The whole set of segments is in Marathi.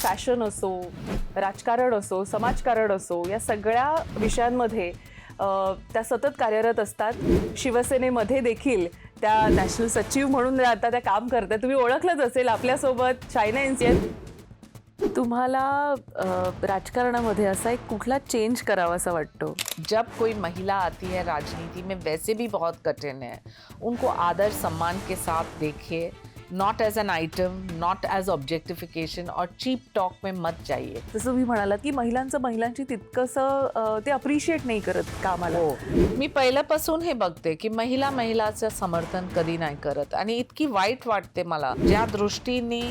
फॅशन असो, राजकारण असो, समाजकारण असो, या सगळ्या विषयांमध्ये त्या सतत कार्यरत असतात. शिवसेनेमध्ये देखील त्या नॅशनल सचिव म्हणून आता त्या काम करतात. तुम्ही ओळखलंच असेल. आपल्यासोबत शायना एनसी आहेत. तुम्हाला राजकारणामध्ये असा एक कुठला चेंज करावासा वाटतो? जब कोई महिला आती है राजनीति में, वैसे भी बहुत कठिन है। उनको आदर सम्मान के साथ देखिए, not as an item, not as objectification और चीप टॉक में मत जाइए। जसं तुम्ही म्हणालात की महिलांची तितकंसं ते अप्रिशिएट नाही करत कामाला. मी पहिल्यापासून हे बघते की महिलाचं समर्थन कधी नाही करत आणि इतकी वाईट वाटते मला ज्या दृष्टीने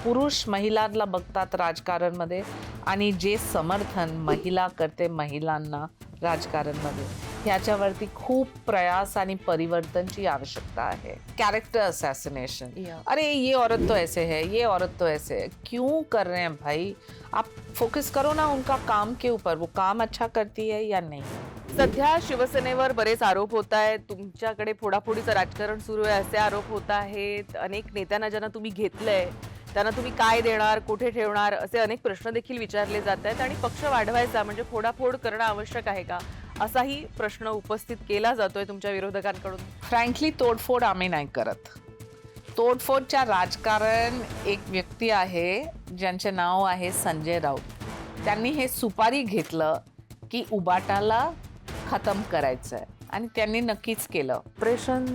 पुरुष महिलांना बघतात राजकारणमध्ये आणि जे समर्थन महिला करते महिलांना राजकारणमध्ये, ह्याच्यावरती खूप प्रयास आणि परिवर्तनची आवश्यकता है। कैरेक्टर असैसिनेशन, अरे ये औरत तो ऐसे है, ये औरत तो ऐसे है, क्यों कर रहे हैं भाई? आप फोकस करो ना उनका काम के ऊपर, वो काम अच्छा करती है या नहीं। सध्या शिवसेनेवर बरेच आरोप होत आहेत. तुमच्याकडे फोडाफोडीचं राजकारण सुरू आहे असे आरोप होत आहेत. अनेक नेत्यांना ज्यांना तुम्ही घेतलंय त्यांना तुम्ही काय देणार, कुठे ठेवणार, असे अनेक प्रश्न देखील विचारले जात आहेत. आणि पक्ष वाढवायचा म्हणजे फोडाफोड करणं आवश्यक आहे का, असाही प्रश्न उपस्थित केला जातोय तुमच्या विरोधकांकडून. फ्रँकली तोडफोड आम्ही नाही करत. तोडफोडच्या राजकारण एक व्यक्ती आहे ज्यांचे नाव आहे संजय राऊत. त्यांनी हे सुपारी घेतलं की उबाटाला खतम करायचंय आणि त्यांनी नक्कीच केलं. ऑपरेशन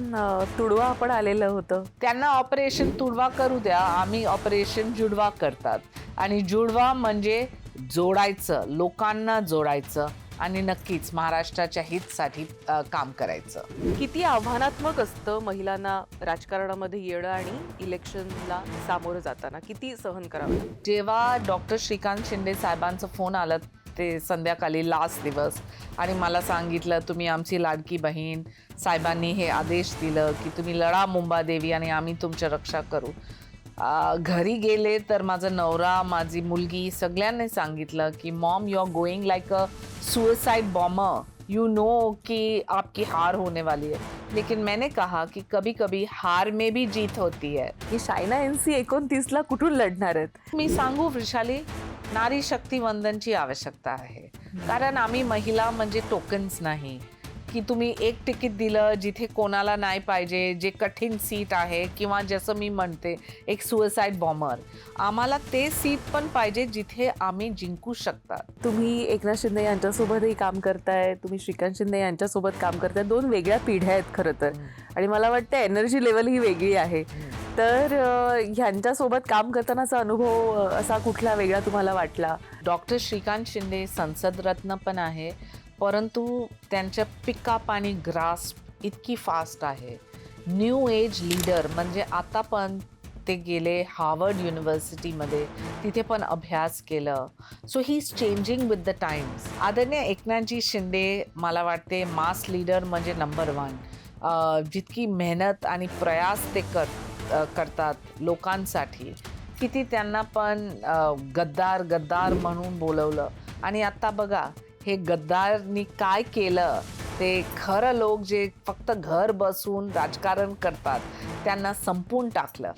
तुडवा आपण आलेलं होतं. त्यांना ऑपरेशन तुडवा करू द्या, आम्ही ऑपरेशन जुडवा करतात. आणि जुडवा म्हणजे जोडायचं, लोकांना जोडायचं आणि नक्कीच महाराष्ट्राच्या हितसाठी काम करायचं. किती आव्हानात्मक असतं महिलांना राजकारणामध्ये येणं आणि इलेक्शनला सामोरं जाताना, किती सहन करावं? जेव्हा डॉक्टर श्रीकांत शिंदे साहेबांचा फोन आला ते संध्याकाळी लास्ट दिवस आणि मला सांगितलं तुम्ही आमची लाडकी बहीण, साहेबांनी हे आदेश दिलं की तुम्ही लढा मुंबादेवी आणि आम्ही तुमची रक्षा करू. घरी गेले तर माझा नवरा, माझी मुलगी सगळ्यांनी सांगितलं की mom you are going like a suicide bomber, you know कि आपकी हार होने वाली है. लेकिन मैंने कहा कि कभी कभी हार में भी जीत होती है. ही शायना एनसी 29ला कुठून लढणार आहेत? मी सांगू वृषाली, नारी शक्ती वंदनची आवश्यकता आहे. कारण आम्ही महिला म्हणजे टोकन्स नाही की तुम्ही एक तिकीट दिलं जिथे कोणाला नाही पाहिजे, जे कठीण सीट आहे, किंवा जसं मी म्हणते एक सुसाइड बॉम्बर. आम्हाला ते सीट पण पाहिजे जिथे आम्ही जिंकू शकतात. तुम्ही एकनाथ शिंदे यांच्यासोबतही काम करताय, तुम्ही श्रीकांत शिंदे यांच्यासोबत काम करताय. दोन वेगळ्या पिढ्या आहेत खरं तर. आणि मला वाटतं एनर्जी लेवल ही वेगळी आहे. तर ह्यांच्यासोबत काम करतानाचा अनुभव असा कुठला वेगळा तुम्हाला वाटला? डॉक्टर श्रीकांत शिंदे संसद रत्न पण आहे, परंतु त्यांच्या पिकअप आणि ग्रास्प इतकी फास्ट आहे. न्यू एज लीडर म्हणजे आता पण ते गेले हार्वर्ड युनिव्हर्सिटीमध्ये, तिथे पण अभ्यास केलं. So he is changing with the times. आदरणीय एकनाथजी शिंदे मला वाटते मास लीडर म्हणजे नंबर 1. जितकी मेहनत आणि प्रयास ते करतात लोकांसाठी. किती त्यांना पण गद्दार म्हणून बोलवलं आणि आता बघा हे गद्दारनी काय केलं ते. खरं लोक जे फक्त घर बसून राजकारण करतात त्यांना संपून टाकलं.